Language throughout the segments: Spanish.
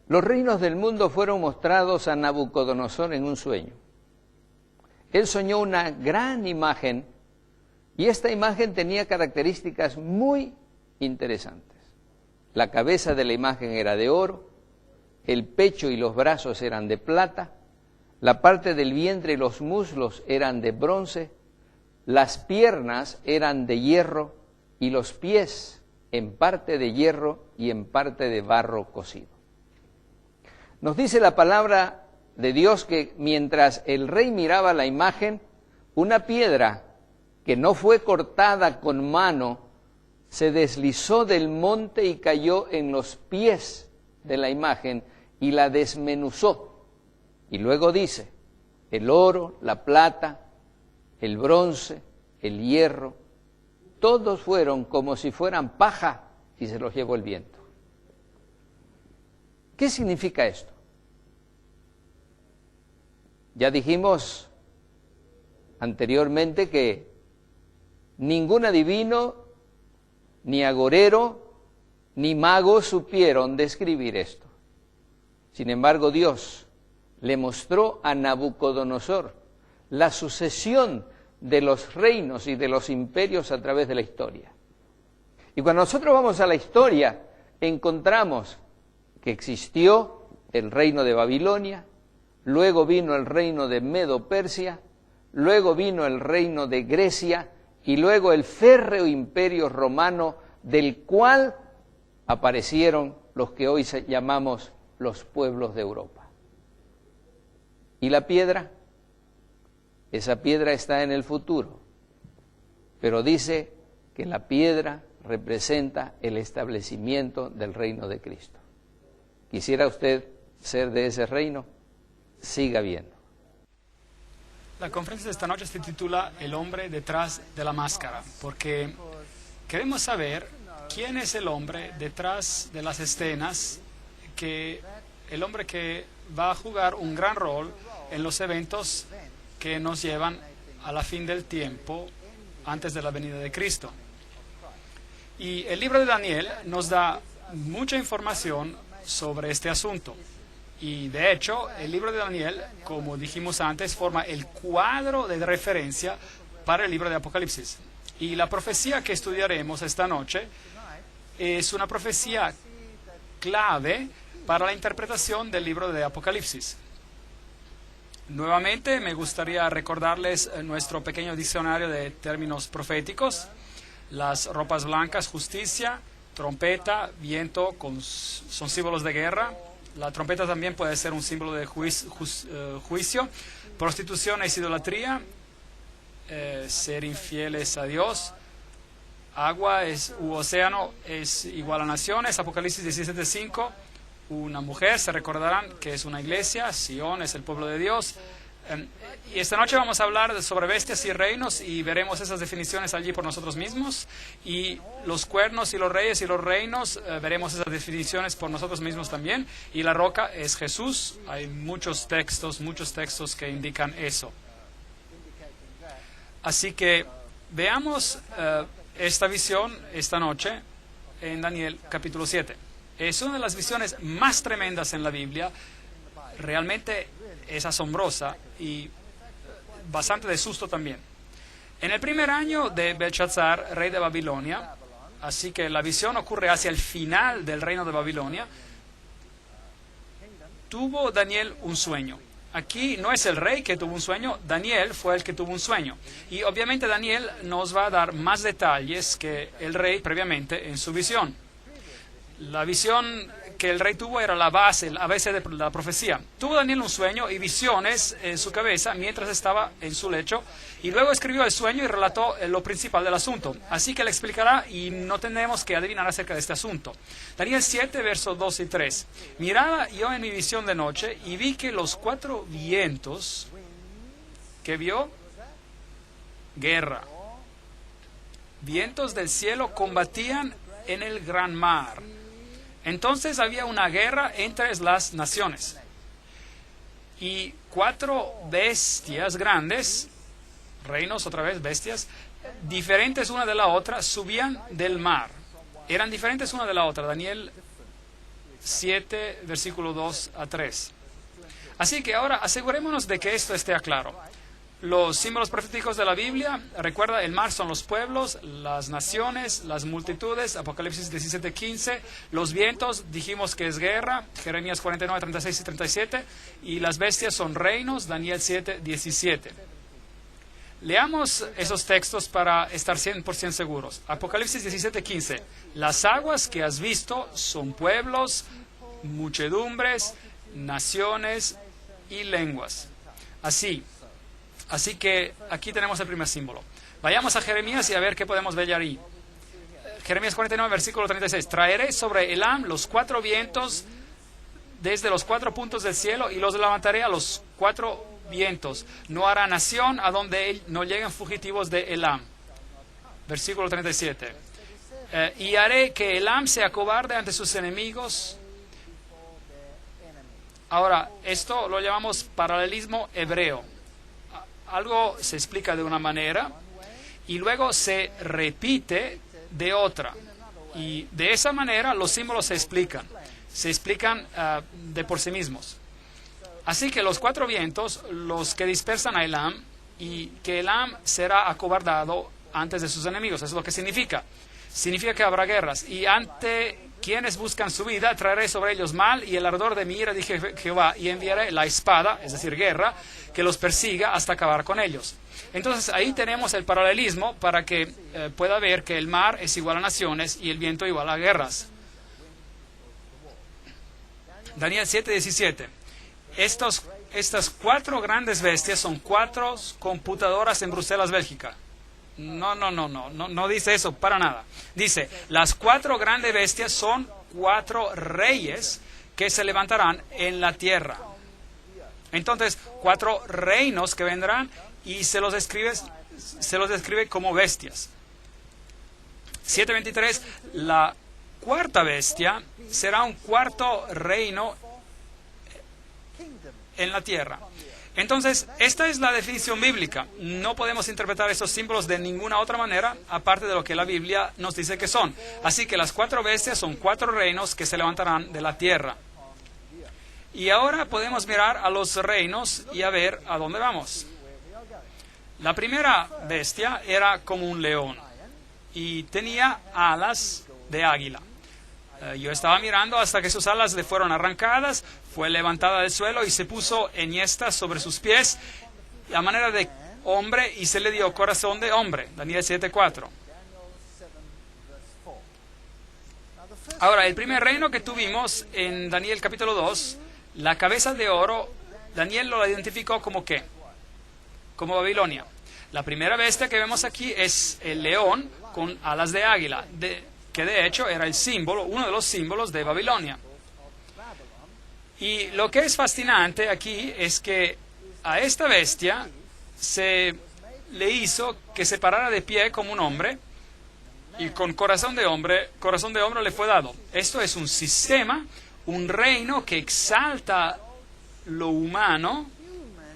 Los reinos del mundo fueron mostrados a Nabucodonosor en un sueño. Él soñó una gran imagen y esta imagen tenía características muy interesantes. La cabeza de la imagen era de oro, el pecho y los brazos eran de plata, la parte del vientre y los muslos eran de bronce, las piernas eran de hierro y los pies en parte de hierro y en parte de barro cocido. Nos dice la palabra de Dios que mientras el rey miraba la imagen, una piedra que no fue cortada con mano se deslizó del monte y cayó en los pies de la imagen y la desmenuzó. Y luego dice, el oro, la plata, el bronce, el hierro, todos fueron como si fueran paja y se los llevó el viento. ¿Qué significa esto? Ya dijimos anteriormente que ningún adivino, ni agorero, ni mago supieron describir esto. Sin embargo, Dios le mostró a Nabucodonosor la sucesión de los reinos y de los imperios a través de la historia. Y cuando nosotros vamos a la historia, encontramos que existió el reino de Babilonia, luego vino el reino de Medo-Persia, luego vino el reino de Grecia y luego el férreo imperio romano, del cual aparecieron los que hoy llamamos los pueblos de Europa. ¿Y la piedra? Esa piedra está en el futuro, pero dice que la piedra representa el establecimiento del reino de Cristo. ¿Quisiera usted ser de ese reino? Siga viendo. La conferencia de esta noche se titula El hombre detrás de la máscara, porque queremos saber quién es el hombre detrás de las escenas, el hombre que va a jugar un gran rol en los eventos que nos llevan a la fin del tiempo antes de la venida de Cristo. Y el libro de Daniel nos da mucha información sobre este asunto. Y de hecho, el libro de Daniel, como dijimos antes, forma el cuadro de referencia para el libro de Apocalipsis. Y la profecía que estudiaremos esta noche es una profecía clave para la interpretación del libro de Apocalipsis. Nuevamente, me gustaría recordarles nuestro pequeño diccionario de términos proféticos. Las ropas blancas, justicia; trompeta, viento, son símbolos de guerra. La trompeta también puede ser un símbolo de juicio. Prostitución es idolatría. Ser infieles a Dios. Agua u océano es igual a naciones. Apocalipsis 17:5. una mujer, se recordarán que es una iglesia, Sion es el pueblo de Dios. Y esta noche vamos a hablar sobre bestias y reinos y veremos esas definiciones allí por nosotros mismos. Y los cuernos y los reyes y los reinos, veremos esas definiciones por nosotros mismos también. Y la roca es Jesús. Hay muchos textos que indican eso. Así que veamos esta visión esta noche en Daniel capítulo 7. Es una de las visiones más tremendas en la Biblia. Realmente es asombrosa y bastante de susto también. En el primer año de Belshazzar, rey de Babilonia, así que la visión ocurre hacia el final del reino de Babilonia, tuvo Daniel un sueño. Aquí no es el rey que tuvo un sueño, Daniel fue el que tuvo un sueño. Y obviamente Daniel nos va a dar más detalles que el rey previamente en su visión. La visión que el rey tuvo era la base de la profecía. Tuvo Daniel un sueño y visiones en su cabeza mientras estaba en su lecho, y luego escribió el sueño y relató lo principal del asunto. Así que le explicará y no tenemos que adivinar acerca de este asunto. Daniel 7, versos 2 y 3. Miraba yo en mi visión de noche y vi que los 4 vientos que vio, guerra. Vientos del cielo combatían en el gran mar. Entonces había una guerra entre las naciones. Y 4 bestias grandes, reinos otra vez, bestias, diferentes una de la otra, subían del mar. Eran diferentes una de la otra. Daniel 7, versículo 2 a 3. Así que ahora asegurémonos de que esto esté claro. Los símbolos proféticos de la Biblia, recuerda, el mar son los pueblos, las naciones, las multitudes, Apocalipsis 17:15, los vientos, dijimos que es guerra, Jeremías 49, 36 y 37, y las bestias son reinos, Daniel 7, 17. Leamos esos textos para estar 100% seguros. Apocalipsis 17:15, las aguas que has visto son pueblos, muchedumbres, naciones y lenguas. Así que aquí tenemos el primer símbolo. Vayamos a Jeremías y a ver qué podemos ver ahí. Jeremías 49, versículo 36. Traeré sobre Elam los 4 vientos desde los 4 puntos del cielo y los levantaré a los 4 vientos. No hará nación a donde no lleguen fugitivos de Elam. Versículo 37. Y haré que Elam se acobarde ante sus enemigos. Ahora, esto lo llamamos paralelismo hebreo. Algo se explica de una manera y luego se repite de otra. Y de esa manera los símbolos se explican de por sí mismos. Así que los 4 vientos, los que dispersan a Elam, y que Elam será acobardado antes de sus enemigos. Eso es lo que significa. Significa que habrá guerras. Y ante quienes buscan su vida, traeré sobre ellos mal y el ardor de mi ira, dije Jehová, y enviaré la espada, es decir, guerra, que los persiga hasta acabar con ellos. Entonces ahí tenemos el paralelismo para que pueda ver que el mar es igual a naciones y el viento igual a guerras. Daniel 7:17. Estas 4 grandes bestias son 4 computadoras en Bruselas, Bélgica. No dice eso para nada. Dice, las 4 grandes bestias son 4 reyes que se levantarán en la tierra. Entonces, 4 reinos que vendrán y se los describe como bestias. 7:23, la 4ª bestia será un 4º reino en la tierra. Entonces, esta es la definición bíblica. No podemos interpretar estos símbolos de ninguna otra manera, aparte de lo que la Biblia nos dice que son. Así que las 4 bestias son 4 reinos que se levantarán de la tierra. Y ahora podemos mirar a los reinos y a ver a dónde vamos. La primera bestia era como un león y tenía alas de águila. Yo estaba mirando hasta que sus alas le fueron arrancadas, fue levantada del suelo y se puso enhiesta sobre sus pies a manera de hombre y se le dio corazón de hombre. Daniel 7:4. Ahora, el primer reino que tuvimos en Daniel capítulo 2, la cabeza de oro, Daniel lo identificó como ¿qué? Como Babilonia. La primera bestia que vemos aquí es el león con alas de águila, que de hecho era el símbolo, uno de los símbolos de Babilonia. Y lo que es fascinante aquí es que a esta bestia se le hizo que se parara de pie como un hombre y con corazón de hombre le fue dado. Esto es un sistema, un reino que exalta lo humano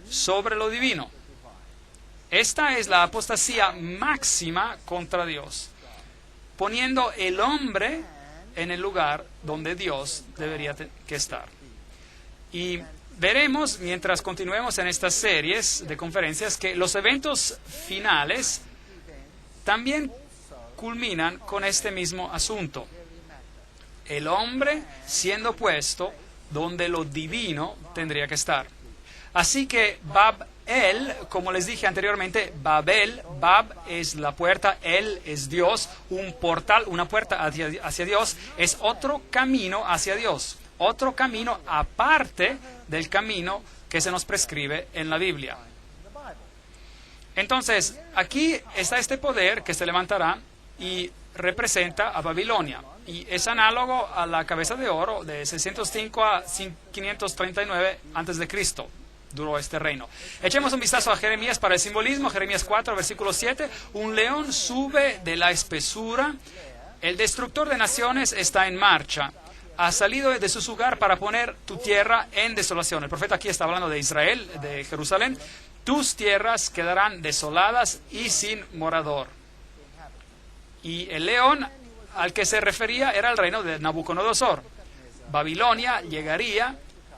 sobre lo divino. Esta es la apostasía máxima contra Dios, poniendo el hombre en el lugar donde Dios debería que estar. Y veremos, mientras continuemos en estas series de conferencias, que los eventos finales también culminan con este mismo asunto. El hombre siendo puesto donde lo divino tendría que estar. Así que Bab-el, como les dije anteriormente, Babel, Bab es la puerta, El es Dios, un portal, una puerta hacia Dios, es otro camino hacia Dios, otro camino aparte del camino que se nos prescribe en la Biblia. Entonces, aquí está este poder que se levantará y representa a Babilonia, y es análogo a la cabeza de oro de 605 a 539 a.C., duró este reino. Echemos un vistazo a Jeremías para el simbolismo. Jeremías 4, versículo 7. Un león sube de la espesura, el destructor de naciones está en marcha, ha salido de su lugar para poner tu tierra en desolación. El profeta aquí está hablando de Israel, de Jerusalén. Tus tierras quedarán desoladas y sin morador. Y el león al que se refería era el reino de Nabucodonosor. Babilonia llegaría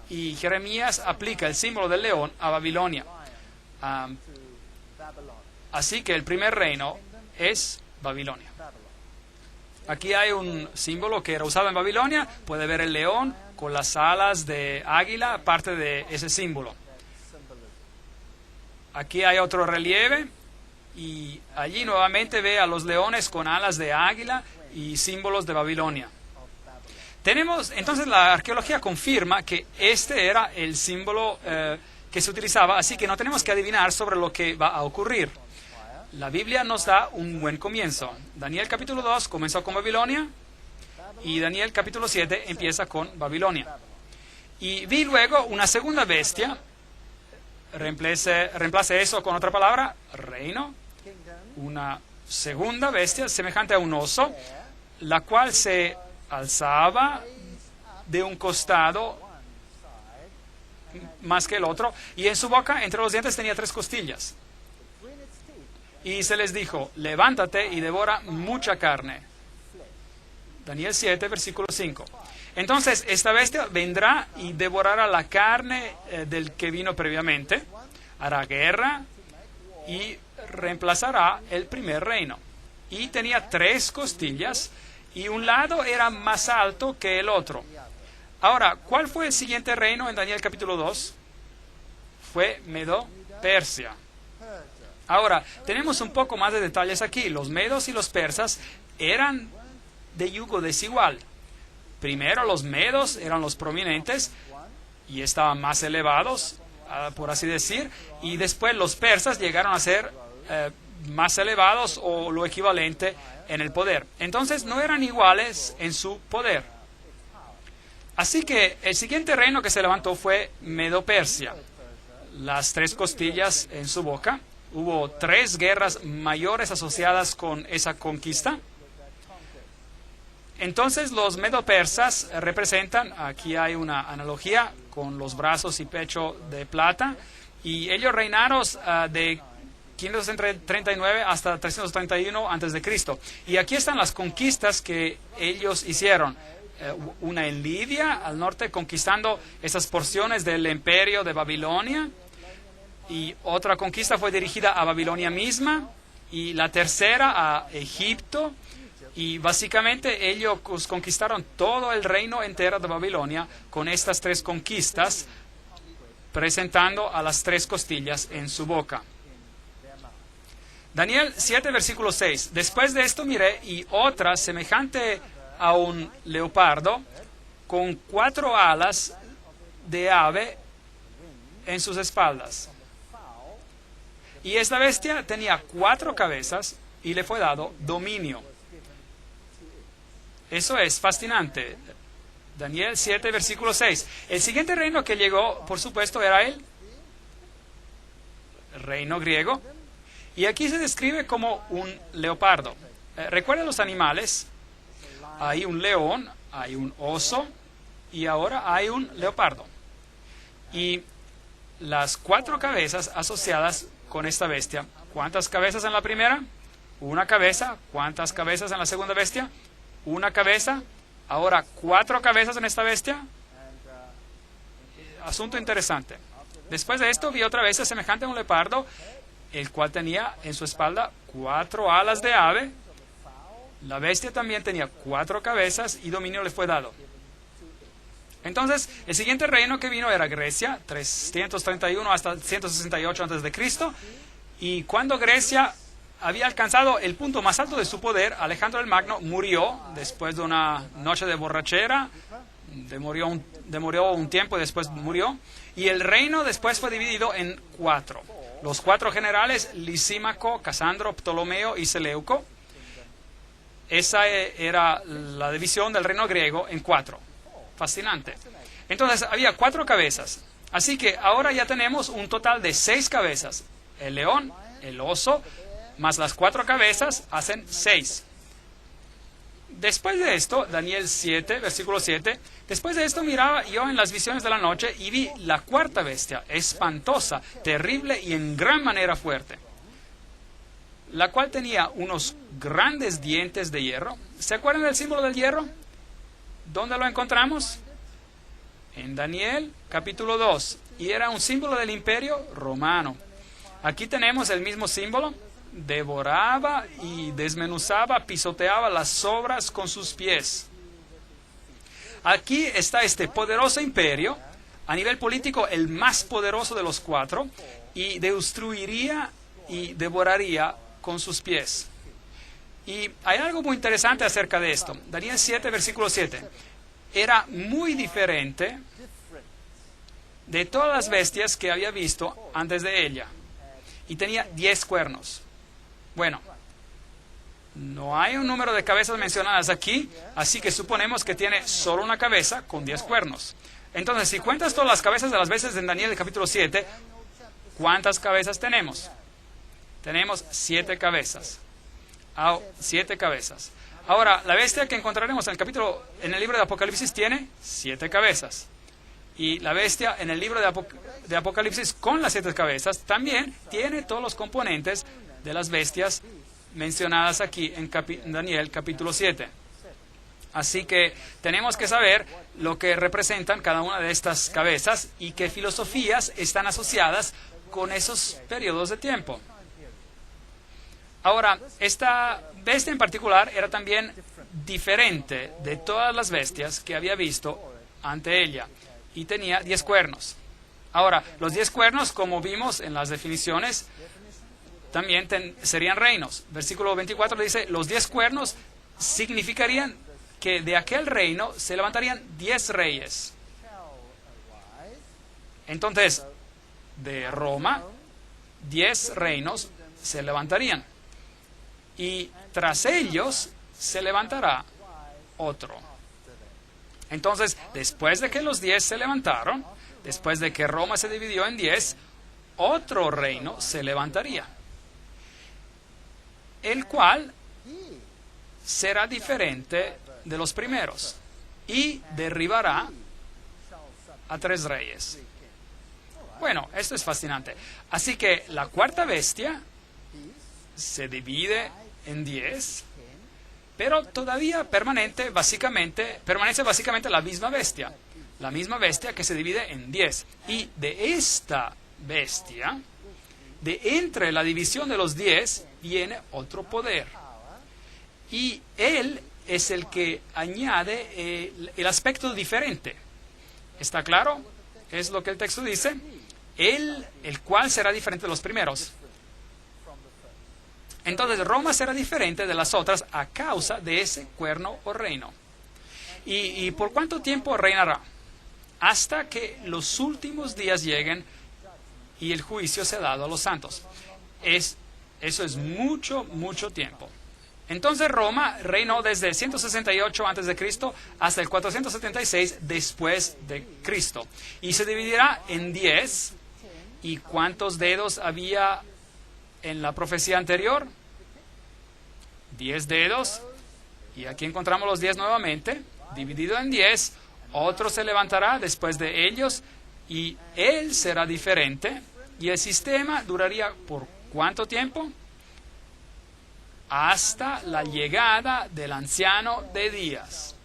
y Jeremías aplica el símbolo del león a Babilonia. Así que el primer reino es Babilonia. Aquí hay un símbolo que era usado en Babilonia. Puede ver el león con las alas de águila, parte de ese símbolo. Aquí hay otro relieve y allí nuevamente ve a los leones con alas de águila y símbolos de Babilonia. Entonces la arqueología confirma que este era el símbolo que se utilizaba, así que no tenemos que adivinar sobre lo que va a ocurrir. La Biblia nos da un buen comienzo. Daniel capítulo 2 comenzó con Babilonia y Daniel capítulo 7 empieza con Babilonia. Y vi luego una segunda bestia, reemplace eso con otra palabra, reino, una segunda bestia semejante a un oso, la cual se alzaba de un costado más que el otro, y en su boca, entre los dientes, tenía 3 costillas. Y se les dijo, levántate y devora mucha carne. Daniel 7, versículo 5. Entonces, esta bestia vendrá y devorará la carne del que vino previamente, hará guerra y reemplazará el primer reino. Y tenía 3 costillas, y un lado era más alto que el otro. Ahora, ¿cuál fue el siguiente reino en Daniel capítulo 2? Fue Medo-Persia. Ahora, tenemos un poco más de detalles aquí. Los medos y los persas eran de yugo desigual. Primero los medos eran los prominentes y estaban más elevados, por así decir, y después los persas llegaron a ser más elevados o lo equivalente en el poder. Entonces no eran iguales en su poder. Así que el siguiente reino que se levantó fue Medo-Persia. Las 3 costillas en su boca. Hubo 3 guerras mayores asociadas con esa conquista. Entonces los medo-persas representan, aquí hay una analogía con los brazos y pecho de plata, y ellos reinaron de 539 hasta 331 a.C. Y aquí están las conquistas que ellos hicieron. Una en Lidia, al norte, conquistando esas porciones del imperio de Babilonia, y otra conquista fue dirigida a Babilonia misma, y la tercera a Egipto, y básicamente ellos conquistaron todo el reino entero de Babilonia con estas 3 conquistas, presentando a las 3 costillas en su boca. Daniel 7, versículo 6. Después de esto miré, y otra semejante a un leopardo, con 4 alas de ave en sus espaldas. Y esta bestia tenía 4 cabezas y le fue dado dominio. Eso es fascinante. Daniel 7, versículo 6. El siguiente reino que llegó, por supuesto, era el reino griego. Y aquí se describe como un leopardo. Recuerden los animales. Hay un león, hay un oso y ahora hay un leopardo. Y las 4 cabezas asociadas con esta bestia. ¿Cuántas cabezas en la primera? Una cabeza. ¿Cuántas cabezas en la segunda bestia? Una cabeza. Ahora 4 cabezas en esta bestia. Asunto interesante. Después de esto vi otra bestia semejante a un leopardo, el cual tenía en su espalda 4 alas de ave. La bestia también tenía 4 cabezas y dominio le fue dado. Entonces, el siguiente reino que vino era Grecia, 331 hasta 168 a.C. Y cuando Grecia había alcanzado el punto más alto de su poder, Alejandro el Magno murió después de una noche de borrachera, demoró un tiempo y después murió. Y el reino después fue dividido en 4. Los 4 generales, Lisímaco, Casandro, Ptolomeo y Seleuco. Esa era la división del reino griego en 4. Fascinante. Entonces había 4 cabezas. Así que ahora ya tenemos un total de 6 cabezas. El león, el oso, más las 4 cabezas hacen 6. Después de esto, Daniel 7, versículo 7, después de esto miraba yo en las visiones de la noche y vi la 4ª bestia, espantosa, terrible y en gran manera fuerte, la cual tenía unos grandes dientes de hierro. ¿Se acuerdan del símbolo del hierro? ¿Dónde lo encontramos? En Daniel capítulo 2. Y era un símbolo del imperio romano. Aquí tenemos el mismo símbolo. Devoraba y desmenuzaba, pisoteaba las obras con sus pies. Aquí está este poderoso imperio, a nivel político el más poderoso de los 4, y destruiría y devoraría con sus pies. Y hay algo muy interesante acerca de esto. Daniel 7, versículo 7. Era muy diferente de todas las bestias que había visto antes de ella. Y tenía 10 cuernos. Bueno, no hay un número de cabezas mencionadas aquí, así que suponemos que tiene solo una cabeza con 10 cuernos. Entonces, si cuentas todas las cabezas de las bestias en Daniel capítulo 7, ¿cuántas cabezas tenemos? Tenemos 7 cabezas. 7 cabezas. Ahora, la bestia que encontraremos en el libro de Apocalipsis tiene 7 cabezas. Y la bestia en el libro de Apocalipsis con las 7 cabezas también tiene todos los componentes de las bestias mencionadas aquí en Daniel capítulo 7. Así que tenemos que saber lo que representan cada una de estas cabezas y qué filosofías están asociadas con esos periodos de tiempo. Ahora, esta bestia en particular era también diferente de todas las bestias que había visto ante ella y tenía 10 cuernos. Ahora, los 10 cuernos, como vimos en las definiciones, también serían reinos. Versículo 24 dice, los 10 cuernos significarían que de aquel reino se levantarían 10 reyes. Entonces, de Roma, 10 reinos se levantarían. Y tras ellos se levantará otro. Entonces, después de que los 10 se levantaron, después de que Roma se dividió en 10, otro reino se levantaría, el cual será diferente de los primeros y derribará a 3 reyes. Bueno, esto es fascinante. Así que la 4ª bestia se divide en 10, pero todavía permanece básicamente la misma bestia que se divide en 10. Y de esta bestia, de entre la división de los 10, viene otro poder. Y él es el que añade el aspecto diferente. ¿Está claro? Es lo que el texto dice. Él, el cual será diferente de los primeros. Entonces Roma será diferente de las otras a causa de ese cuerno o reino. ¿Y por cuánto tiempo reinará? Hasta que los últimos días lleguen y el juicio sea dado a los santos. Eso es mucho, mucho tiempo. Entonces Roma reinó desde el 168 a.C. hasta el 476 después de Cristo. Y se dividirá en 10. ¿Y cuántos dedos había en la profecía anterior? 10 dedos. Y aquí encontramos los 10 nuevamente. Dividido en 10. Otro se levantará después de ellos. Y él será diferente. Y el sistema duraría ¿por cuánto tiempo? Hasta la llegada del anciano de días.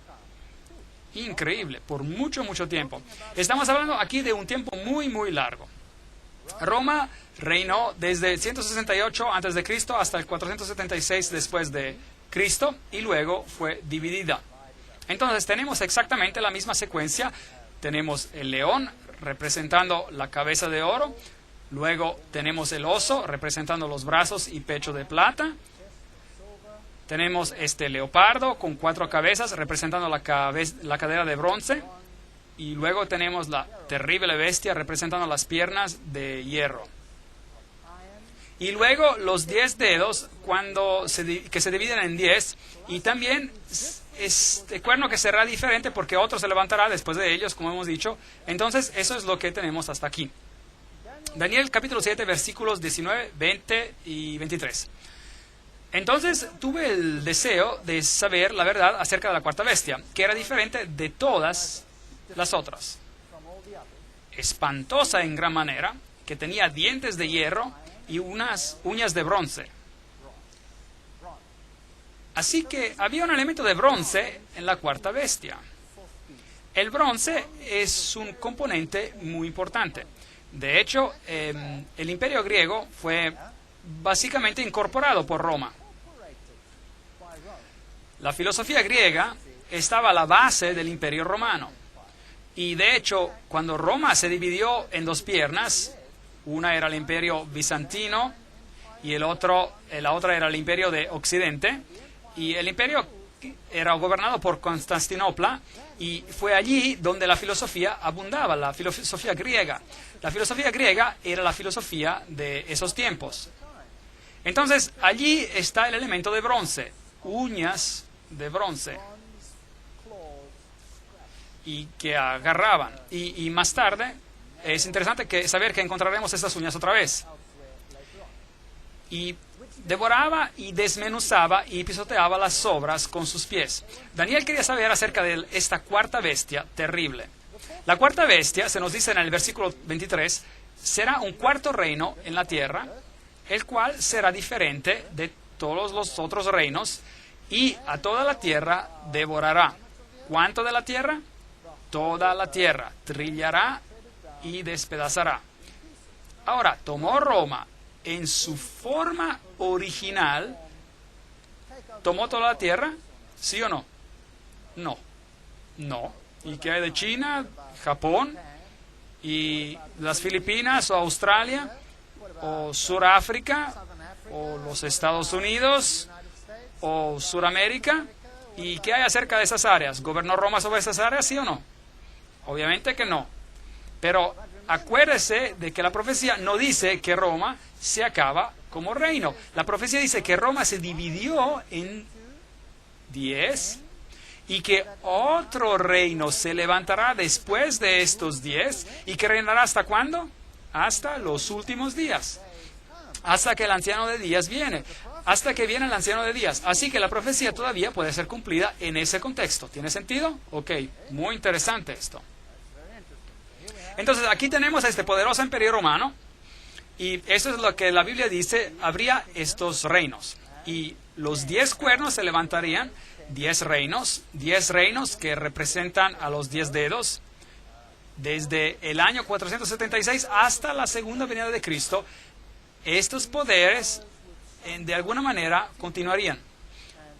Increíble, por mucho, mucho tiempo. Estamos hablando aquí de un tiempo muy, muy largo. Roma reinó desde el 168 a.C. hasta el 476 después de Cristo y luego fue dividida. Entonces tenemos exactamente la misma secuencia. Tenemos el león representando la cabeza de oro. Luego tenemos el oso representando los brazos y pecho de plata. Tenemos este leopardo con 4 cabezas representando la cadera de bronce. Y luego tenemos la terrible bestia representando las piernas de hierro. Y luego los 10 dedos que se dividen en 10. Y también este cuerno que será diferente porque otro se levantará después de ellos, como hemos dicho. Entonces eso es lo que tenemos hasta aquí. Daniel capítulo 7 versículos 19, 20 y 23. Entonces tuve el deseo de saber la verdad acerca de la cuarta bestia, que era diferente de todas las otras. Espantosa en gran manera, que tenía dientes de hierro y unas uñas de bronce. Así que había un elemento de bronce en la cuarta bestia. El bronce es un componente muy importante. De hecho, el imperio griego fue básicamente incorporado por Roma. La filosofía griega estaba a la base del imperio romano. Y de hecho, cuando Roma se dividió en 2 piernas, una era el imperio bizantino y la otra era el imperio de Occidente, y el imperio era gobernado por Constantinopla, y fue allí donde la filosofía abundaba, la filosofía griega. La filosofía griega era la filosofía de esos tiempos. Entonces, allí está el elemento de bronce, uñas de bronce, y que agarraban. Y más tarde, es interesante saber que encontraremos estas uñas otra vez. Y devoraba y desmenuzaba y pisoteaba las sobras con sus pies. Daniel quería saber acerca de esta cuarta bestia terrible. La cuarta bestia, se nos dice en el versículo 23, será un cuarto reino en la tierra, el cual será diferente de todos los otros reinos, y a toda la tierra devorará. ¿Cuánto de la tierra? Toda la tierra. Trillará y despedazará. Ahora, tomó Roma en su forma original. ¿Tomó toda la tierra? ¿Sí o no? No. No. ¿Y qué hay de China, Japón y las Filipinas o Australia o Suráfrica o los Estados Unidos o Suramérica? ¿Y qué hay acerca de esas áreas? ¿Gobernó Roma sobre esas áreas, sí o no? Obviamente que no. Pero acuérdese de que la profecía no dice que Roma se acaba como reino. La profecía dice que Roma se dividió en 10 y que otro reino se levantará después de estos 10 y que reinará ¿hasta cuándo? Hasta los últimos días. Hasta que el anciano de días viene. Hasta que viene el anciano de días. Así que la profecía todavía puede ser cumplida en ese contexto. ¿Tiene sentido? Ok, muy interesante esto. Entonces aquí tenemos a este poderoso imperio romano, y eso es lo que la Biblia dice, habría estos reinos. Y los 10 cuernos se levantarían, 10 reinos que representan a los 10 dedos, desde el año 476 hasta la segunda venida de Cristo. Estos poderes de alguna manera continuarían.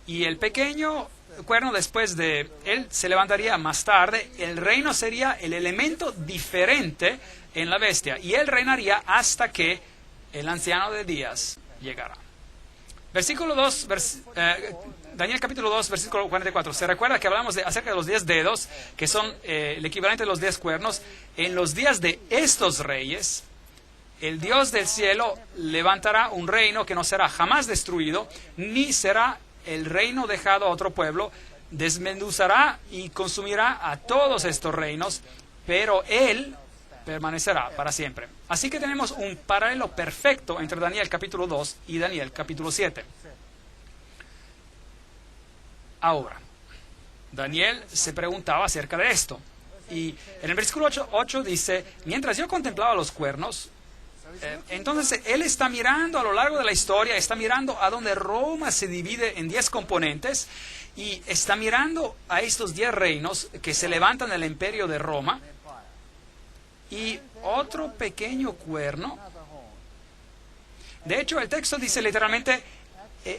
Y el pequeño cuerno después de él se levantaría más tarde. El reino sería el elemento diferente en la bestia. Y él reinaría hasta que el anciano de días llegara. Versículo 2, Daniel capítulo 2, versículo 44. Se recuerda que hablamos acerca de los 10 dedos, que son el equivalente de los 10 cuernos. En los días de estos reyes, el Dios del cielo levantará un reino que no será jamás destruido, ni será el reino dejado a otro pueblo, desmenuzará y consumirá a todos estos reinos, pero él permanecerá para siempre. Así que tenemos un paralelo perfecto entre Daniel capítulo 2 y Daniel capítulo 7. Ahora, Daniel se preguntaba acerca de esto. Y en el versículo 8 dice, mientras yo contemplaba los cuernos, entonces él está mirando a lo largo de la historia, está mirando a donde Roma se divide en 10 componentes y está mirando a estos 10 reinos que se levantan del imperio de Roma y otro pequeño cuerno. De hecho, el texto dice literalmente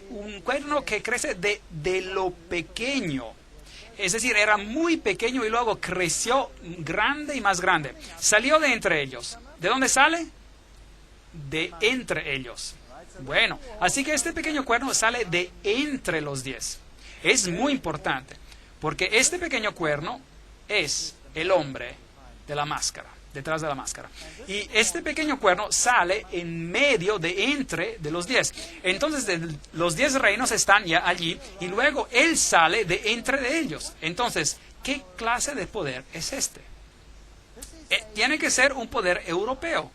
un cuerno que crece de lo pequeño. Es decir, era muy pequeño y luego creció grande y más grande. Salió de entre ellos. ¿De dónde sale? De entre ellos. Bueno, así que este pequeño cuerno sale de entre los 10. Es muy importante, porque este pequeño cuerno es el hombre de la máscara, detrás de la máscara. Y este pequeño cuerno sale en medio de entre de los 10. Entonces los 10 reinos están ya allí y luego él sale de entre de ellos. Entonces, ¿qué clase de poder es este? Tiene que ser un poder europeo,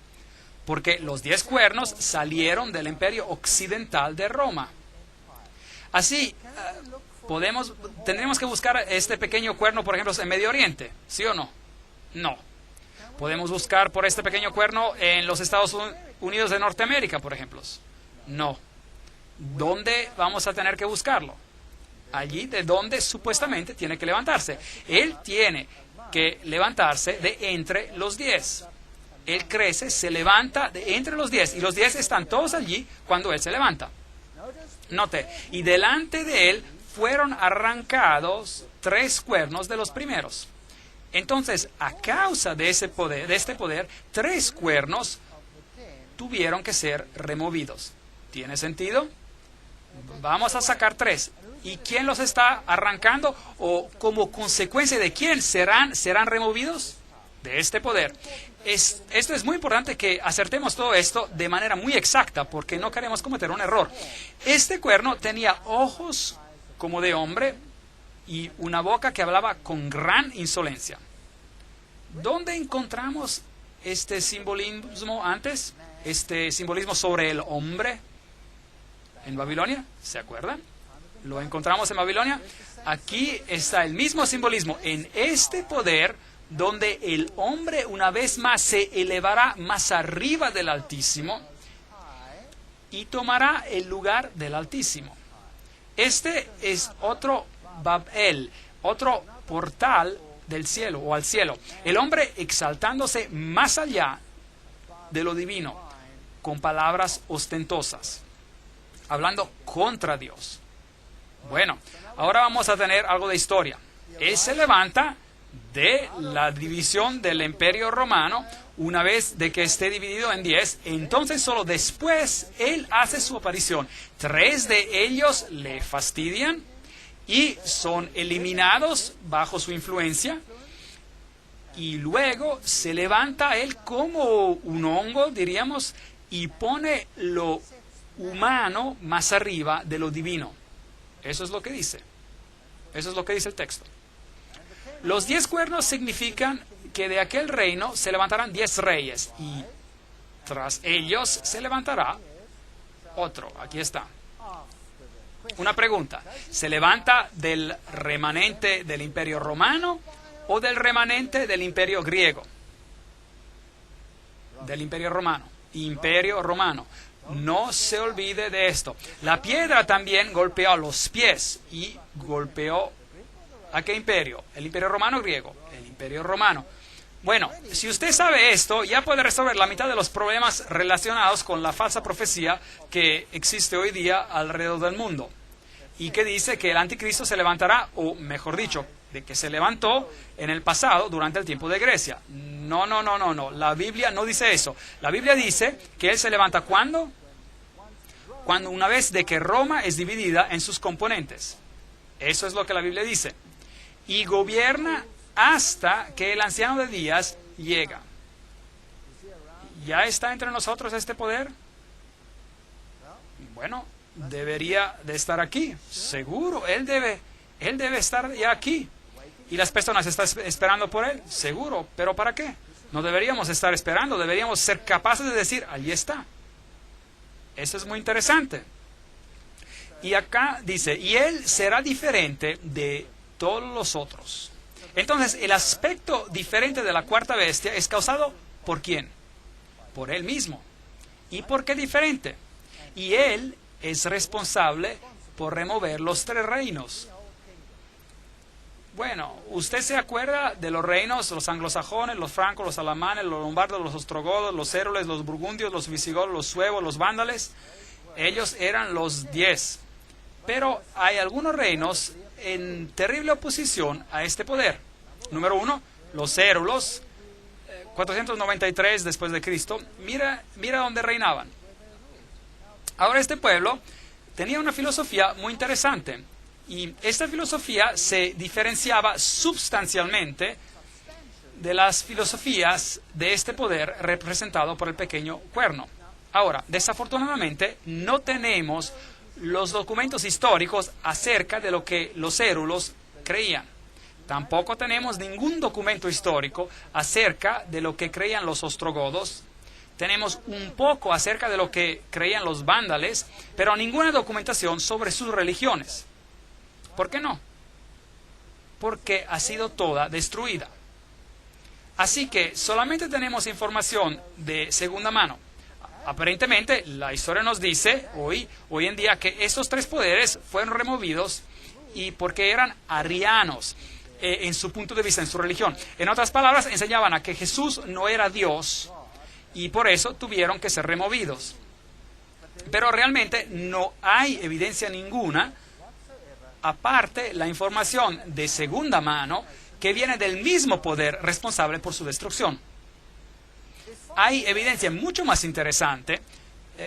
porque los 10 cuernos salieron del imperio occidental de Roma. Así, tendremos que buscar este pequeño cuerno, por ejemplo, en Medio Oriente, ¿sí o no? No. ¿Podemos buscar por este pequeño cuerno en los Estados Unidos de Norteamérica, por ejemplo? No. ¿Dónde vamos a tener que buscarlo? Allí de donde supuestamente tiene que levantarse. Él tiene que levantarse de entre los 10. Él crece, se levanta de entre los 10. Y los 10 están todos allí cuando él se levanta. Note, y delante de él fueron arrancados 3 cuernos de los primeros. Entonces, a causa de este poder, 3 cuernos tuvieron que ser removidos. ¿Tiene sentido? Vamos a sacar 3. ¿Y quién los está arrancando? ¿O como consecuencia de quién serán removidos? De este poder. Esto es muy importante que acertemos todo esto de manera muy exacta, porque no queremos cometer un error. Este cuerno tenía ojos como de hombre y una boca que hablaba con gran insolencia. ¿Dónde encontramos este simbolismo antes? Este simbolismo sobre el hombre. ¿En Babilonia? ¿Se acuerdan? ¿Lo encontramos en Babilonia? Aquí está el mismo simbolismo. En este poder, donde el hombre una vez más se elevará más arriba del Altísimo y tomará el lugar del Altísimo. Este es otro Babel, otro portal del cielo o al cielo. El hombre exaltándose más allá de lo divino, con palabras ostentosas, hablando contra Dios. Bueno, ahora vamos a tener algo de historia. Él se levanta de la división del imperio romano. Una vez de que esté dividido en 10, entonces solo después él hace su aparición. 3 de ellos le fastidian y son eliminados bajo su influencia. Y luego se levanta él como un hongo, diríamos, y pone lo humano más arriba de lo divino. Eso es lo que dice. Eso es lo que dice el texto. Los 10 cuernos significan que de aquel reino se levantarán 10 reyes y tras ellos se levantará otro. Aquí está. Una pregunta. ¿Se levanta del remanente del imperio romano o del remanente del imperio griego? Del imperio romano. Imperio romano. No se olvide de esto. La piedra también golpeó los pies y golpeó ¿a qué imperio? ¿El imperio romano o griego? El imperio romano. Bueno, si usted sabe esto, ya puede resolver la mitad de los problemas relacionados con la falsa profecía que existe hoy día alrededor del mundo. Y que dice que el anticristo se levantará, o mejor dicho, de que se levantó en el pasado durante el tiempo de Grecia. No. La Biblia no dice eso. La Biblia dice que él se levanta ¿cuándo? Cuando una vez de que Roma es dividida en sus componentes. Eso es lo que la Biblia dice. Y gobierna hasta que el anciano de días llega. ¿Ya está entre nosotros este poder? Bueno, debería de estar aquí. Seguro, Él debe estar ya aquí. Y las personas están esperando por Él. Seguro, pero ¿para qué? No deberíamos estar esperando, deberíamos ser capaces de decir, allí está. Eso es muy interesante. Y acá dice, y Él será diferente de todos los otros. Entonces, el aspecto diferente de la cuarta bestia es causado ¿por quién? Por Él mismo. ¿Y por qué diferente? Y Él es responsable por remover los 3 reinos. Bueno, ¿usted se acuerda de los reinos, los anglosajones, los francos, los alamanes, los lombardos, los ostrogodos, los érules, los burgundios, los visigodos, los suevos, los vándales? Ellos eran los 10. Pero hay algunos reinos en terrible oposición a este poder. Número 1, los érulos, 493 después de Cristo. Mira dónde reinaban. Ahora este pueblo tenía una filosofía muy interesante. Y esta filosofía se diferenciaba sustancialmente de las filosofías de este poder representado por el pequeño cuerno. Ahora, desafortunadamente, no tenemos los documentos históricos acerca de lo que los érulos creían. Tampoco tenemos ningún documento histórico acerca de lo que creían los ostrogodos. Tenemos un poco acerca de lo que creían los vándales, pero ninguna documentación sobre sus religiones. ¿Por qué no? Porque ha sido toda destruida. Así que solamente tenemos información de segunda mano. Aparentemente, la historia nos dice hoy en día que estos 3 poderes fueron removidos y porque eran arianos en su punto de vista, en su religión. En otras palabras, enseñaban a que Jesús no era Dios y por eso tuvieron que ser removidos. Pero realmente no hay evidencia ninguna, aparte la información de segunda mano que viene del mismo poder responsable por su destrucción. Hay evidencia mucho más interesante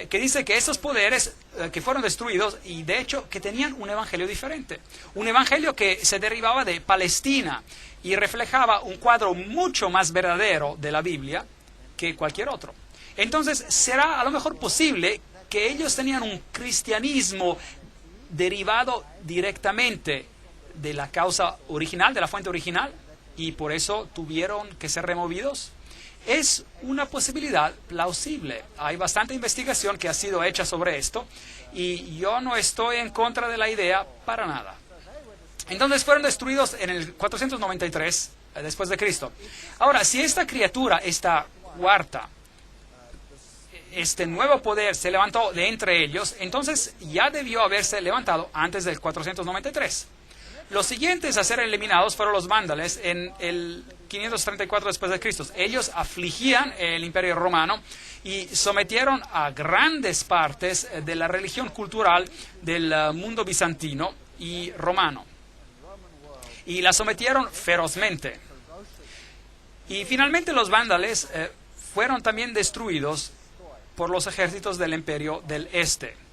que dice que esos poderes que fueron destruidos y de hecho que tenían un evangelio diferente. Un evangelio que se derivaba de Palestina y reflejaba un cuadro mucho más verdadero de la Biblia que cualquier otro. Entonces, ¿será a lo mejor posible que ellos tenían un cristianismo derivado directamente de la causa original, de la fuente original, y por eso tuvieron que ser removidos? Es una posibilidad plausible. Hay bastante investigación que ha sido hecha sobre esto y yo no estoy en contra de la idea para nada. Entonces fueron destruidos en el 493 después de Cristo. Ahora, si esta criatura, esta cuarta, este nuevo poder se levantó de entre ellos, entonces ya debió haberse levantado antes del 493. Los siguientes a ser eliminados fueron los vándales en el 534 después de Cristo. Ellos afligían el Imperio Romano y sometieron a grandes partes de la religión cultural del mundo bizantino y romano. Y la sometieron ferozmente. Y finalmente los vándales fueron también destruidos por los ejércitos del Imperio del Este.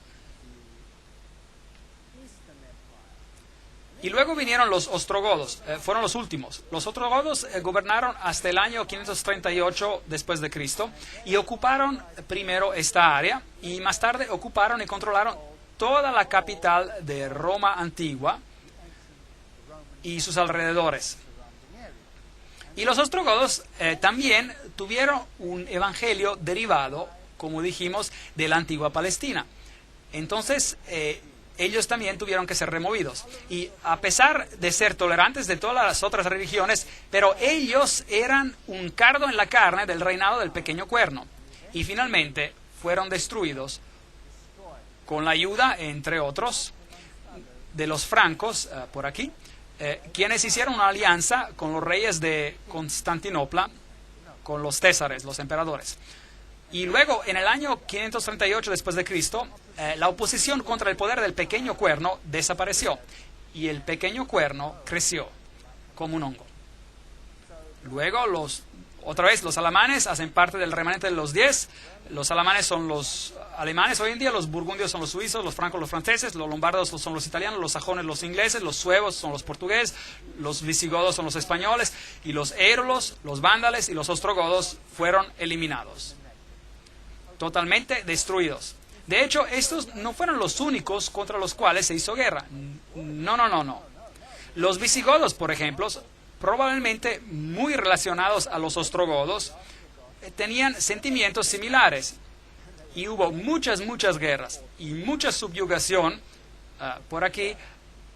Y luego vinieron los ostrogodos, fueron los últimos. Los ostrogodos gobernaron hasta el año 538 después de Cristo y ocuparon primero esta área y más tarde ocuparon y controlaron toda la capital de Roma antigua y sus alrededores. Y los ostrogodos también tuvieron un evangelio derivado, como dijimos, de la antigua Palestina. Entonces, ellos también tuvieron que ser removidos. Y a pesar de ser tolerantes de todas las otras religiones, pero ellos eran un cardo en la carne del reinado del pequeño cuerno. Y finalmente fueron destruidos con la ayuda, entre otros, de los francos, por aquí, quienes hicieron una alianza con los reyes de Constantinopla, con los césares, los emperadores. Y luego, en el año 538 después de Cristo, la oposición contra el poder del pequeño cuerno desapareció y el pequeño cuerno creció como un hongo. Luego, otra vez, los alamanes hacen parte del remanente de los 10. Los alamanes son los alemanes hoy en día, los burgundios son los suizos, los francos los franceses, los lombardos son los italianos, los sajones los ingleses, los suevos son los portugueses, los visigodos son los españoles, y los érulos, los vándales y los ostrogodos fueron eliminados. Totalmente destruidos. De hecho, estos no fueron los únicos contra los cuales se hizo guerra. No. Los visigodos, por ejemplo, probablemente muy relacionados a los ostrogodos, tenían sentimientos similares. Y hubo muchas guerras y mucha subyugación por aquí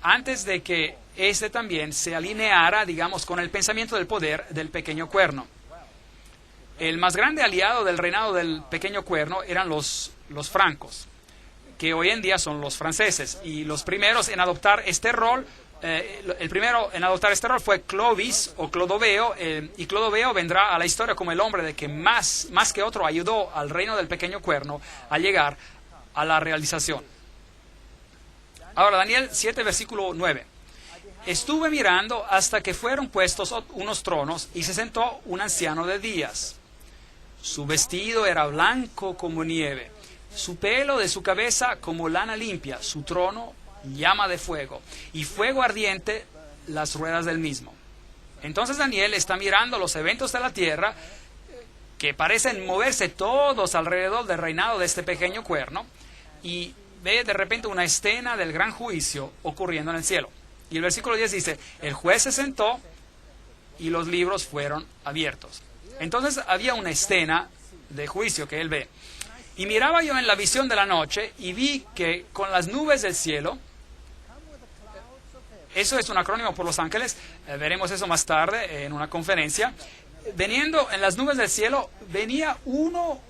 antes de que este también se alineara, digamos, con el pensamiento del poder del pequeño cuerno. El más grande aliado del reinado del pequeño cuerno eran los francos, que hoy en día son los franceses. Y los primeros en adoptar este rol, el primero en adoptar este rol fue Clovis o Clodoveo, y Clodoveo vendrá a la historia como el hombre de que más que otro ayudó al reino del pequeño cuerno a llegar a la realización. Ahora, Daniel 7, versículo 9. Estuve mirando hasta que fueron puestos unos tronos y se sentó un anciano de días. Su vestido era blanco como nieve, su pelo de su cabeza como lana limpia, su trono llama de fuego, y fuego ardiente las ruedas del mismo. Entonces Daniel está mirando los eventos de la tierra, que parecen moverse todos alrededor del reinado de este pequeño cuerno, y ve de repente una escena del gran juicio ocurriendo en el cielo. Y el versículo 10 dice, el juez se sentó y los libros fueron abiertos. Entonces había una escena de juicio que él ve. Y miraba yo en la visión de la noche y vi que con las nubes del cielo, eso es un acrónimo por los ángeles, veremos eso más tarde en una conferencia, veniendo en las nubes del cielo, venía uno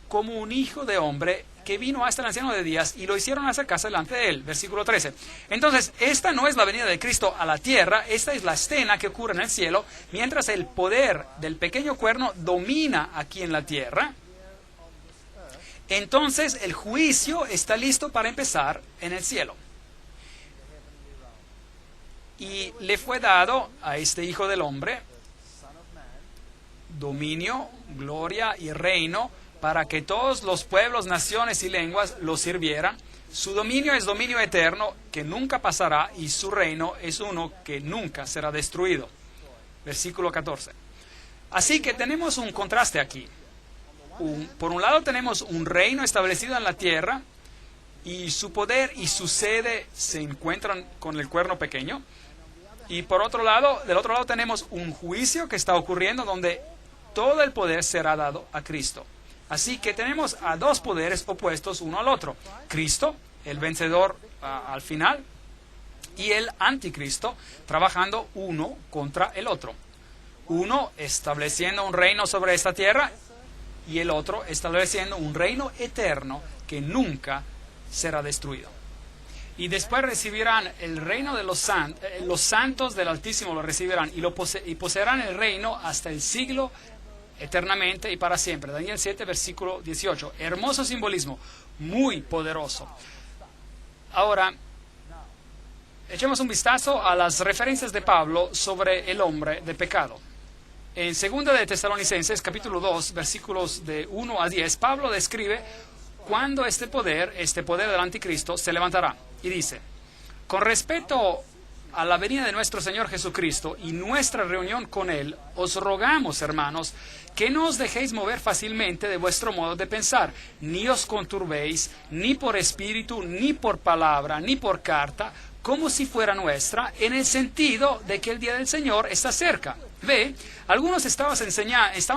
como un hijo de hombre que vino hasta el anciano de días y lo hicieron acercarse delante de él. Versículo 13. Entonces, esta no es la venida de Cristo a la tierra, esta es la escena que ocurre en el cielo, mientras el poder del pequeño cuerno domina aquí en la tierra. Entonces, el juicio está listo para empezar en el cielo. Y le fue dado a este Hijo del Hombre dominio, gloria y reino para que todos los pueblos, naciones y lenguas lo sirvieran. Su dominio es dominio eterno que nunca pasará y su reino es uno que nunca será destruido. Versículo 14. Así que tenemos un contraste aquí. Por un lado tenemos un reino establecido en la tierra y su poder y su sede se encuentran con el cuerno pequeño. Y por otro lado, del otro lado tenemos un juicio que está ocurriendo donde todo el poder será dado a Cristo. Así que tenemos a dos poderes opuestos uno al otro. Cristo, el vencedor al final, y el anticristo, trabajando uno contra el otro. Uno estableciendo un reino sobre esta tierra y el otro estableciendo un reino eterno que nunca será destruido. Y después recibirán el reino de los santos del Altísimo lo recibirán y poseerán el reino hasta el siglo eternamente y para siempre. Daniel 7, versículo 18. Hermoso simbolismo, muy poderoso. Ahora, echemos un vistazo a las referencias de Pablo sobre el hombre de pecado. En 2 de Tesalonicenses, capítulo 2, versículos de 1 a 10, Pablo describe cuándo este poder del anticristo, se levantará. Y dice, con respecto a la venida de nuestro Señor Jesucristo y nuestra reunión con Él, os rogamos, hermanos, que no os dejéis mover fácilmente de vuestro modo de pensar, ni os conturbéis, ni por espíritu, ni por palabra, ni por carta, como si fuera nuestra, en el sentido de que el día del Señor está cerca. Ve, algunos estaban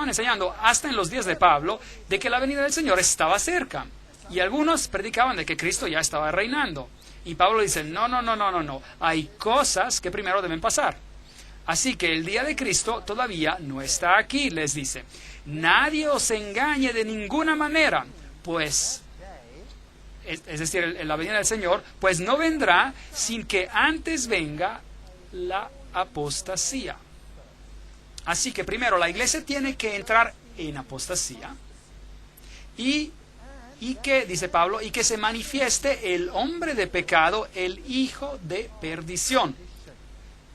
enseñando hasta en los días de Pablo de que la venida del Señor estaba cerca. Y algunos predicaban de que Cristo ya estaba reinando. Y Pablo dice, no, hay cosas que primero deben pasar. Así que el día de Cristo todavía no está aquí, les dice. Nadie os engañe de ninguna manera, pues, es decir, en la venida del Señor, pues no vendrá sin que antes venga la apostasía. Así que primero la iglesia tiene que entrar en apostasía y que, dice Pablo, y que se manifieste el hombre de pecado, el hijo de perdición.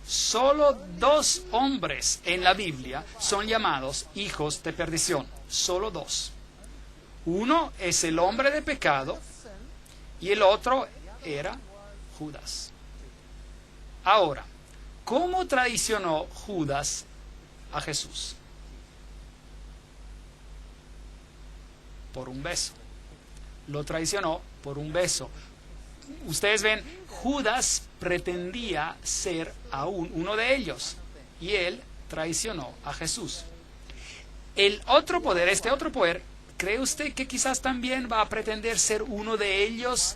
Solo dos hombres en la Biblia son llamados hijos de perdición. Solo dos. Uno es el hombre de pecado y el otro era Judas. Ahora, ¿cómo traicionó Judas a Jesús? Por un beso. lo traicionó por un beso. Ustedes ven, Judas pretendía ser aún uno de ellos y él traicionó a Jesús. El otro poder, este otro poder, ¿cree usted que quizás también va a pretender ser uno de ellos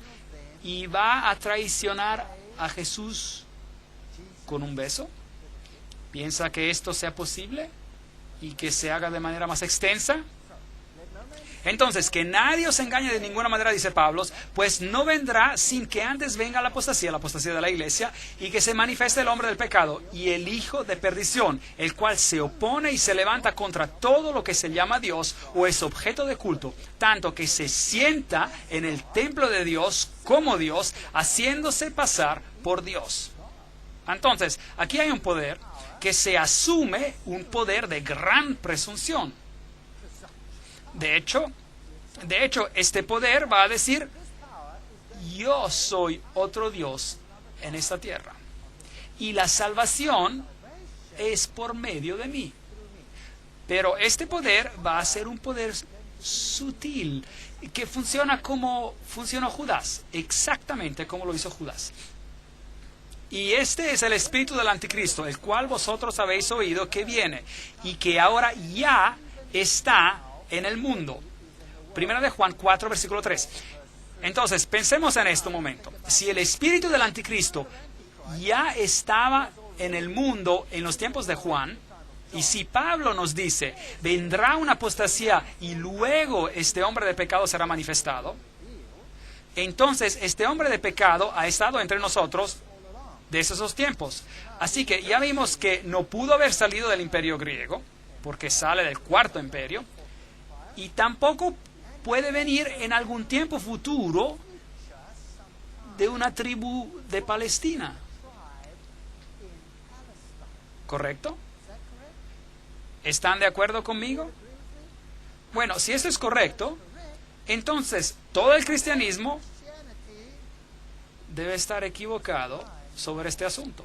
y va a traicionar a Jesús con un beso? ¿Piensa que esto sea posible y que se haga de manera más extensa? Entonces, que nadie os engañe de ninguna manera, dice Pablo, pues no vendrá sin que antes venga la apostasía de la iglesia, y que se manifieste el hombre del pecado y el hijo de perdición, el cual se opone y se levanta contra todo lo que se llama Dios o es objeto de culto, tanto que se sienta en el templo de Dios como Dios, haciéndose pasar por Dios. Entonces, aquí hay un poder que se asume, un poder de gran presunción. De hecho, este poder va a decir, yo soy otro Dios en esta tierra. Y la salvación es por medio de mí. Pero este poder va a ser un poder sutil, que funciona como funcionó Judas, exactamente como lo hizo Judas. Y este es el espíritu del anticristo, el cual vosotros habéis oído que viene, y que ahora ya está en el mundo. Primera de Juan 4, versículo 3. Entonces, pensemos en este momento. Si el espíritu del anticristo ya estaba en el mundo en los tiempos de Juan, y si Pablo nos dice, vendrá una apostasía y luego este hombre de pecado será manifestado, entonces este hombre de pecado ha estado entre nosotros desde esos tiempos. Así que ya vimos que no pudo haber salido del imperio griego, porque sale del cuarto imperio, y tampoco puede venir en algún tiempo futuro de una tribu de Palestina. ¿Correcto? ¿Están de acuerdo conmigo? Bueno, si esto es correcto, entonces todo el cristianismo debe estar equivocado sobre este asunto.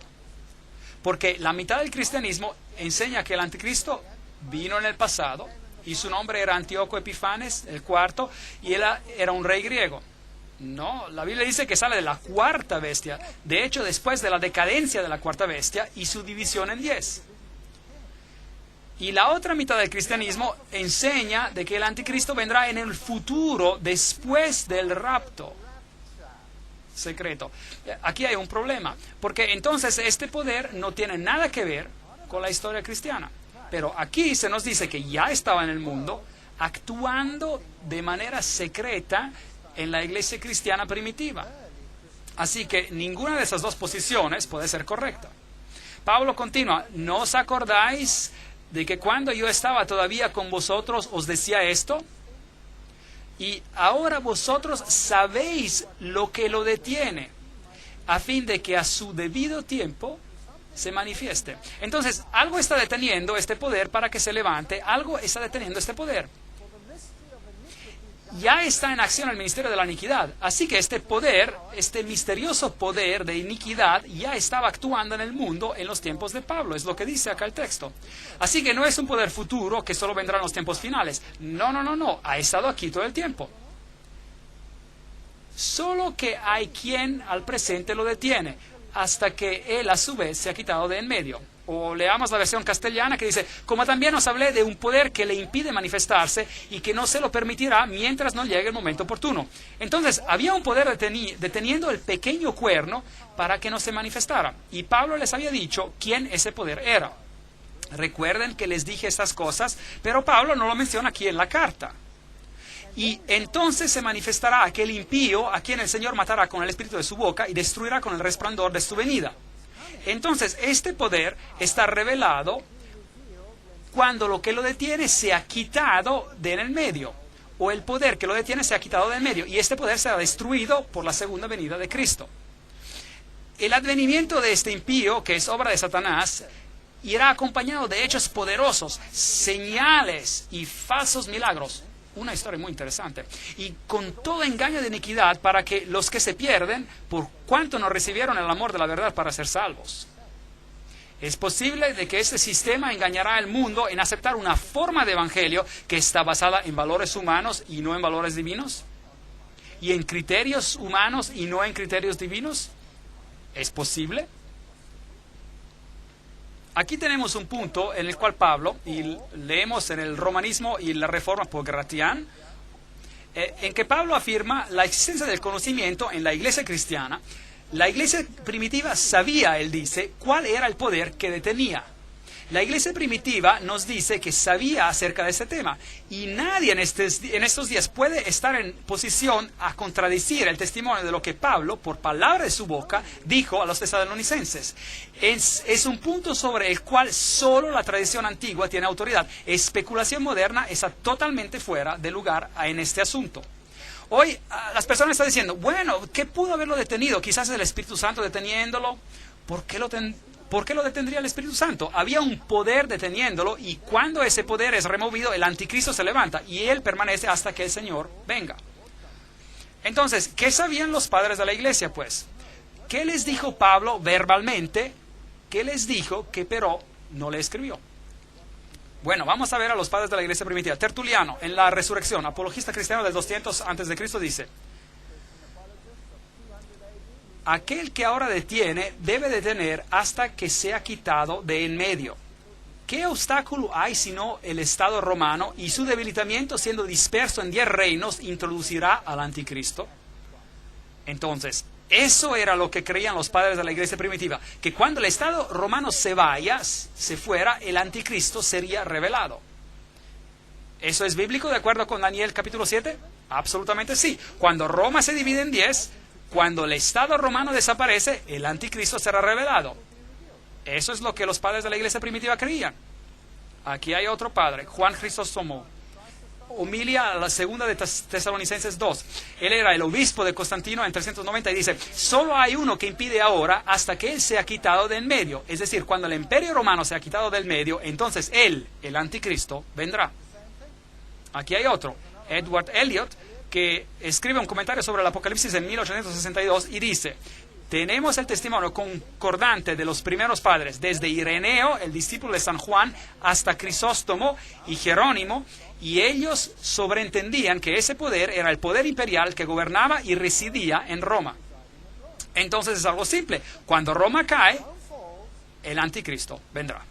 Porque la mitad del cristianismo enseña que el anticristo vino en el pasado, y su nombre era Antíoco Epifanes, el cuarto, y él era un rey griego. No, la Biblia dice que sale de la cuarta bestia, de hecho después de la decadencia de la cuarta bestia y su división en 10. Y la otra mitad del cristianismo enseña de que el anticristo vendrá en el futuro, después del rapto secreto. Aquí hay un problema, porque entonces este poder no tiene nada que ver con la historia cristiana. Pero aquí se nos dice que ya estaba en el mundo, actuando de manera secreta en la iglesia cristiana primitiva. Así que ninguna de esas dos posiciones puede ser correcta. Pablo continúa, ¿no os acordáis de que cuando yo estaba todavía con vosotros os decía esto? Y ahora vosotros sabéis lo que lo detiene, a fin de que a su debido tiempo se manifieste. Entonces, algo está deteniendo este poder para que se levante, algo está deteniendo este poder. Ya está en acción el ministerio de la iniquidad, así que este poder, este misterioso poder de iniquidad ya estaba actuando en el mundo en los tiempos de Pablo, es lo que dice acá el texto. Así que no es un poder futuro que solo vendrá en los tiempos finales. No, ha estado aquí todo el tiempo. Solo que hay quien al presente lo detiene, hasta que él a su vez se ha quitado de en medio. O leamos la versión castellana que dice, como también os hablé de un poder que le impide manifestarse y que no se lo permitirá mientras no llegue el momento oportuno. Entonces, había un poder deteniendo el pequeño cuerno para que no se manifestara. Y Pablo les había dicho quién ese poder era. Recuerden que les dije estas cosas, pero Pablo no lo menciona aquí en la carta. Y entonces se manifestará aquel impío a quien el Señor matará con el espíritu de su boca y destruirá con el resplandor de su venida. Entonces, este poder está revelado cuando lo que lo detiene se ha quitado de en el medio, o el poder que lo detiene se ha quitado de en medio, y este poder será destruido por la segunda venida de Cristo. El advenimiento de este impío, que es obra de Satanás, irá acompañado de hechos poderosos, señales y falsos milagros. Una historia muy interesante. Y con todo engaño de iniquidad para que los que se pierden, por cuanto no recibieron el amor de la verdad para ser salvos. Es posible de que este sistema engañará al mundo en aceptar una forma de evangelio que está basada en valores humanos y no en valores divinos. y en criterios humanos y no en criterios divinos? ¿Es posible? Aquí tenemos un punto en el cual Pablo, y leemos en el Romanismo y la Reforma por Gratian, en que Pablo afirma la existencia del conocimiento en la iglesia cristiana. La iglesia primitiva sabía, él dice, cuál era el poder que detenía. La iglesia primitiva nos dice que sabía acerca de ese tema y nadie en estos días puede estar en posición a contradecir el testimonio de lo que Pablo, por palabra de su boca, dijo a los tesalonicenses. Es un punto sobre el cual solo la tradición antigua tiene autoridad. Especulación moderna está totalmente fuera de lugar en este asunto. Hoy las personas están diciendo, bueno, ¿qué pudo haberlo detenido? Quizás el Espíritu Santo deteniéndolo. ¿Por qué lo detendría el Espíritu Santo? Había un poder deteniéndolo y cuando ese poder es removido, el anticristo se levanta y él permanece hasta que el Señor venga. Entonces, ¿qué sabían los padres de la iglesia, pues? ¿Qué les dijo Pablo verbalmente? ¿Qué les dijo que pero no le escribió? Bueno, vamos a ver a los padres de la iglesia primitiva. Tertuliano, en la Resurrección, apologista cristiano del 200 a.C., dice: aquel que ahora detiene debe detener hasta que sea quitado de en medio. ¿Qué obstáculo hay sino el Estado romano y su debilitamiento siendo disperso en 10 reinos introducirá al anticristo? Entonces, eso era lo que creían los padres de la iglesia primitiva, que cuando el Estado romano se fuera, el anticristo sería revelado. ¿Eso es bíblico de acuerdo con Daniel capítulo 7? Absolutamente sí. Cuando Roma se divide en 10, cuando el Estado romano desaparece, el anticristo será revelado. Eso es lo que los padres de la iglesia primitiva creían. Aquí hay otro padre, Juan Crisóstomo, homilia a la segunda de Tesalonicenses 2. Él era el obispo de Constantino en 390 y dice: solo hay uno que impide ahora hasta que él sea quitado del medio. Es decir, cuando el imperio romano sea quitado del medio, entonces él, el anticristo, vendrá. Aquí hay otro, Edward Elliot, que escribe un comentario sobre el Apocalipsis en 1862 y dice: tenemos el testimonio concordante de los primeros padres, desde Ireneo, el discípulo de San Juan, hasta Crisóstomo y Jerónimo, y ellos sobreentendían que ese poder era el poder imperial que gobernaba y residía en Roma. Entonces es algo simple: cuando Roma cae, el anticristo vendrá.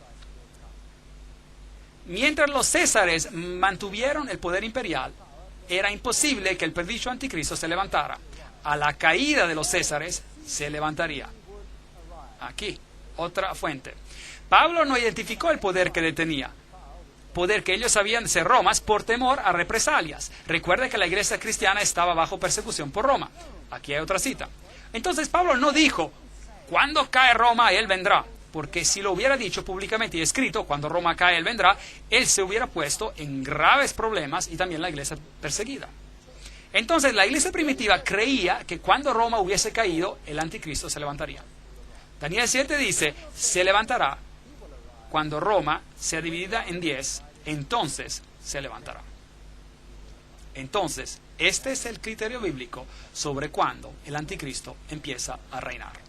Mientras los césares mantuvieron el poder imperial, era imposible que el predicho anticristo se levantara. A la caída de los césares se levantaría. Aquí, otra fuente. Pablo no identificó el poder que detenía, poder que ellos sabían de ser Romas por temor a represalias. Recuerde que la iglesia cristiana estaba bajo persecución por Roma. Aquí hay otra cita. Entonces Pablo no dijo: cuando cae Roma, él vendrá. Porque si lo hubiera dicho públicamente y escrito: cuando Roma cae, él vendrá, él se hubiera puesto en graves problemas y también la iglesia perseguida. Entonces la iglesia primitiva creía que cuando Roma hubiese caído, el anticristo se levantaría. Daniel 7 dice: se levantará cuando Roma sea dividida en 10, entonces se levantará. Entonces, este es el criterio bíblico sobre cuándo el anticristo empieza a reinar.